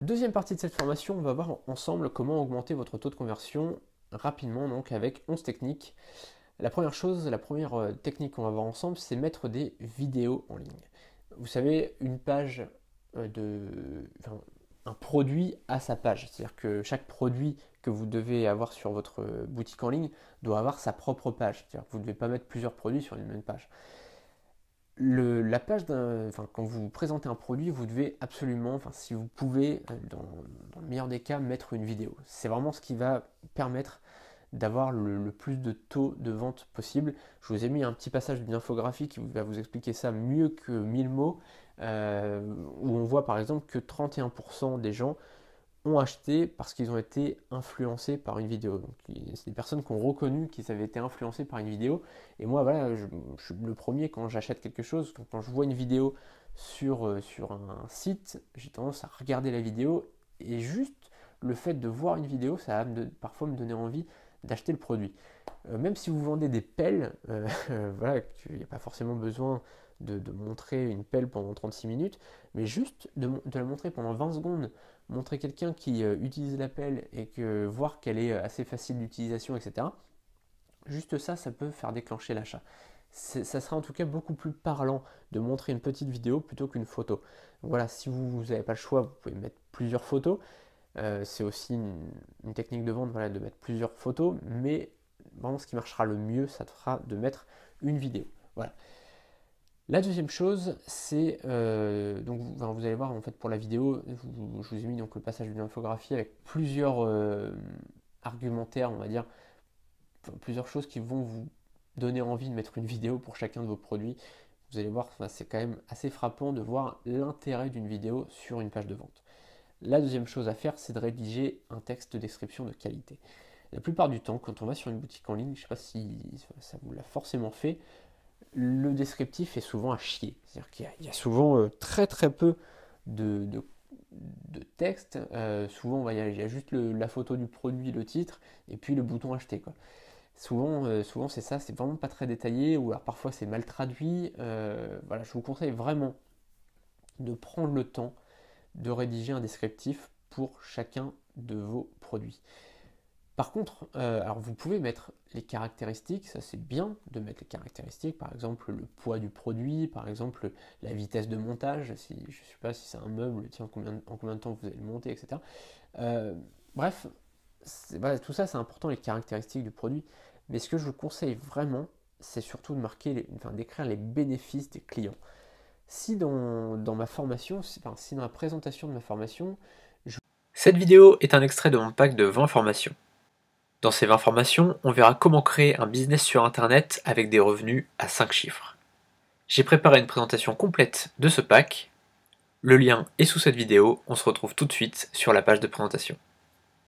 Deuxième partie de cette formation, on va voir ensemble comment augmenter votre taux de conversion rapidement, donc avec 11 techniques. La première chose, la première technique qu'on va voir ensemble, c'est mettre des vidéos en ligne. Vous savez, une page enfin, un produit a sa page. C'est-à-dire que chaque produit que vous devez avoir sur votre boutique en ligne doit avoir sa propre page. C'est-à-dire que vous ne devez pas mettre plusieurs produits sur une même page. La page quand vous présentez un produit, vous devez absolument, enfin, si vous pouvez, dans le meilleur des cas, mettre une vidéo. C'est vraiment ce qui va permettre d'avoir le plus de taux de vente possible. Je vous ai mis un petit passage d'une infographie qui va vous expliquer ça mieux que 1000 mots, où on voit par exemple que 31% des gens ont acheté parce qu'ils ont été influencés par une vidéo. Donc c'est des personnes qui ont reconnu qu'ils avaient été influencés par une vidéo. Et moi, voilà, je suis le premier quand j'achète quelque chose, quand je vois une vidéo sur un site, j'ai tendance à regarder la vidéo et juste le fait de voir une vidéo, ça va parfois me donner envie d'acheter le produit. Même si vous vendez des pelles, voilà, il n'y a pas forcément besoin de montrer une pelle pendant 36 minutes, mais juste de la montrer pendant 20 secondes, montrer quelqu'un qui utilise la pelle et que voir qu'elle est assez facile d'utilisation, etc. Juste ça, ça peut faire déclencher l'achat. Ça sera en tout cas beaucoup plus parlant de montrer une petite vidéo plutôt qu'une photo. Donc voilà, si vous n'avez pas le choix, vous pouvez mettre plusieurs photos. C'est aussi une technique de vente, voilà, de mettre plusieurs photos, mais vraiment ce qui marchera le mieux, ça sera de mettre une vidéo. Voilà. La deuxième chose, c'est donc vous allez voir en fait pour la vidéo, je vous ai mis donc le passage d'une infographie avec plusieurs argumentaires, on va dire, plusieurs choses qui vont vous donner envie de mettre une vidéo pour chacun de vos produits. Vous allez voir, c'est quand même assez frappant de voir l'intérêt d'une vidéo sur une page de vente. La deuxième chose à faire, c'est de rédiger un texte de description de qualité. La plupart du temps, quand on va sur une boutique en ligne, je ne sais pas si ça vous l'a forcément fait, le descriptif est souvent à chier. C'est-à-dire qu'il y a souvent très très peu de texte. Souvent, il y a juste la photo du produit, le titre, et puis le bouton acheter, quoi. Souvent c'est ça, c'est vraiment pas très détaillé, ou alors parfois c'est mal traduit. Voilà, je vous conseille vraiment de prendre le temps de rédiger un descriptif pour chacun de vos produits. Par contre, alors vous pouvez mettre les caractéristiques, ça c'est bien de mettre les caractéristiques, par exemple le poids du produit, par exemple la vitesse de montage, si, je ne sais pas si c'est un meuble, tiens, en combien de temps vous allez le monter, etc. Bref, voilà, tout ça c'est important, les caractéristiques du produit, mais ce que je vous conseille vraiment, c'est surtout de d'écrire les bénéfices des clients. Si dans ma formation, si dans la présentation de ma formation, Cette vidéo est un extrait de mon pack de 20 formations. Dans ces 20 formations, on verra comment créer un business sur Internet avec des revenus à 5 chiffres. J'ai préparé une présentation complète de ce pack. Le lien est sous cette vidéo, on se retrouve tout de suite sur la page de présentation.